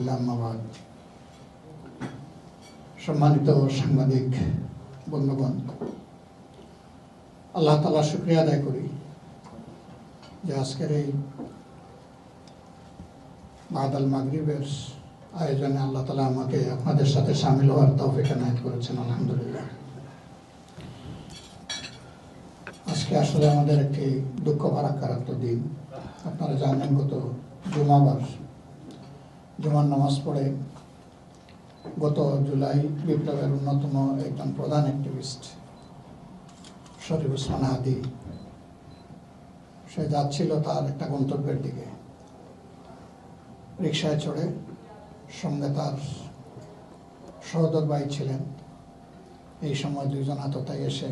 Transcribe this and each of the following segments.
আলহামদুলিল্লাহ, আম্মা বাদ। সম্মানিত সাংবাদিক বন্ধুগণ, আল্লাহ তাআলার শুকরিয়া আদায় করি যে আজকের এই বাদাল মাগরিবের আয়োজনে আল্লাহ তাআলা আমাকে আপনাদের সাথে শামিল হওয়ার তৌফিক এনায়েত করেছেন। আলহামদুলিল্লাহ। আজকে আসলে আমাদের একটি দুঃখ ভারাক্রান্ত দিন। আপনারা জানেন, গত জুমার নামাজ পড়ে গত জুলাই বিপ্লবের অন্যতম একজন প্রধান অ্যাক্টিভিস্ট শরীফ ওসমান হাদি, সে যাচ্ছিল তার একটা গন্তব্যের দিকে। রিকশায় চড়ে, সঙ্গে তার সহোদর ভাই ছিলেন। এই সময় দুইজন আততায়ী এসে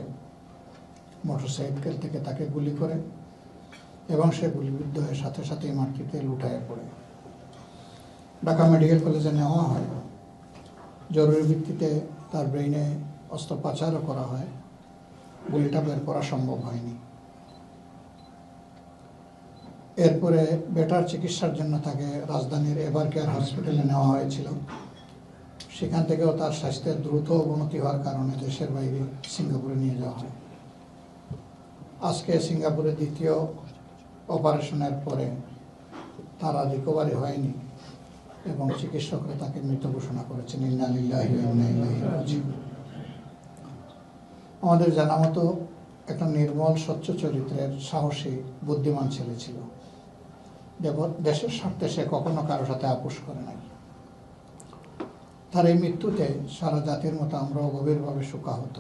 মোটরসাইকেল থেকে তাকে গুলি করে এবং সে গুলিবিদ্ধ হয়ে সাথে সাথেই মাটিতে লুটায়ে পড়ে। ঢাকা মেডিকেল কলেজে নেওয়া হয়। জরুরি ভিত্তিতে তার ব্রেইনে অস্ত্রোপচারও করা হয়। গুলিটা বের করা সম্ভব হয়নি। এরপরে বেটার চিকিৎসার জন্য তাকে রাজধানীর এভার কেয়ার হসপিটালে নেওয়া হয়েছিল। সেখান থেকেও তার স্বাস্থ্যের দ্রুত অবনতি হওয়ার কারণে দেশের বাইরে সিঙ্গাপুরে নিয়ে যাওয়া হয়। আজকে সিঙ্গাপুরে দ্বিতীয় অপারেশনের পরে তার আর রিকভারি হয়নি এবং চিকিৎসকরা তাকে মৃত ঘোষণা করেছেন। ইন্না লিল্লাহি ওয়া ইন্না ইলাইহি রাজিউন। আমাদের জানা মতো একটা নির্মল স্বচ্ছ চরিত্রের সাহসী বুদ্ধিমান ছেলে ছিল। দেশের স্বার্থে সে কখনো কারো সাথে আপোষ করে নাই। তার এই মৃত্যুতে সারা জাতির মতো আমরাও গভীরভাবে শোকাহত।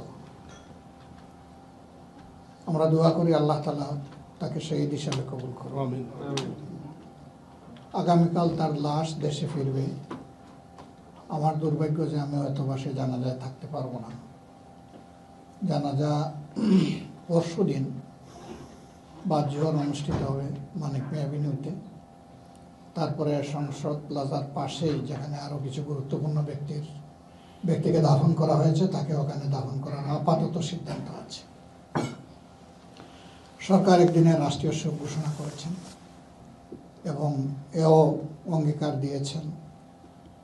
আমরা দোয়া করি আল্লাহ তাআলা তাকে শহীদ হিসাবে কবুল করুন। আমিন। আগামীকাল তার লাশ দেশে ফিরবে। আমার দুর্ভাগ্য যে আমি হয়তো বা সে জানাজায় থাকতে পারবো না। জানাজা পরশু দিন বাদ-জোহর অনুষ্ঠিত হবে মানিক মিয়া এভিনিউতে। তারপরে সংসদ প্লাজার পাশেই, যেখানে আরও কিছু গুরুত্বপূর্ণ ব্যক্তিকে দাফন করা হয়েছে, তাকে ওখানে দাফন করার আপাতত সিদ্ধান্ত আছে। সরকার একদিনের রাষ্ট্রীয় শোক ঘোষণা করেছেন এবং এও অঙ্গীকার দিয়েছেন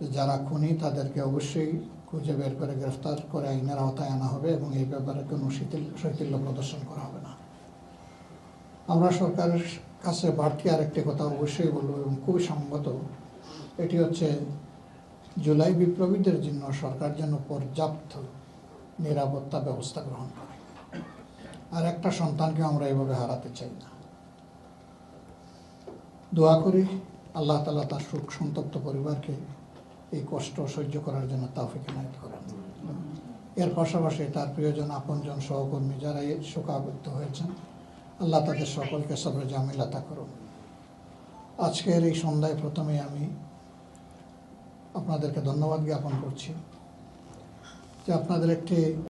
যে যারা খুনি তাদেরকে অবশ্যই খুঁজে বের করে গ্রেফতার করে আইনের আওতায় আনা হবে এবং এই ব্যাপারে কোনো শৈথিল্য প্রদর্শন করা হবে না। আমরা সরকারের কাছে বাড়তি আরেকটি কথা অবশ্যই বলব এবং খুবই সঙ্গত, এটি হচ্ছে জুলাই বিপ্লবীদের জন্য সরকার যেন পর্যাপ্ত নিরাপত্তা ব্যবস্থা গ্রহণ করে। আর একটা সন্তানকে আমরা এইভাবে হারাতে চাই না। দোয়া করি আল্লাহ তাআলা তার শোক সন্তপ্ত পরিবারকে এই কষ্ট সহ্য করার জন্য তৌফিক এনায়েত করেন। এর পাশাপাশি তার প্রিয়জন, আপনজন, সহকর্মী যারা এই শোকাবদ্ধ হয়েছেন, আল্লাহ তাদের সকলকে সবরে জামিল আতা করুন। আজকের এই সন্ধ্যায় প্রথমে আমি আপনাদেরকে ধন্যবাদ জ্ঞাপন করছি যে আপনাদের একটি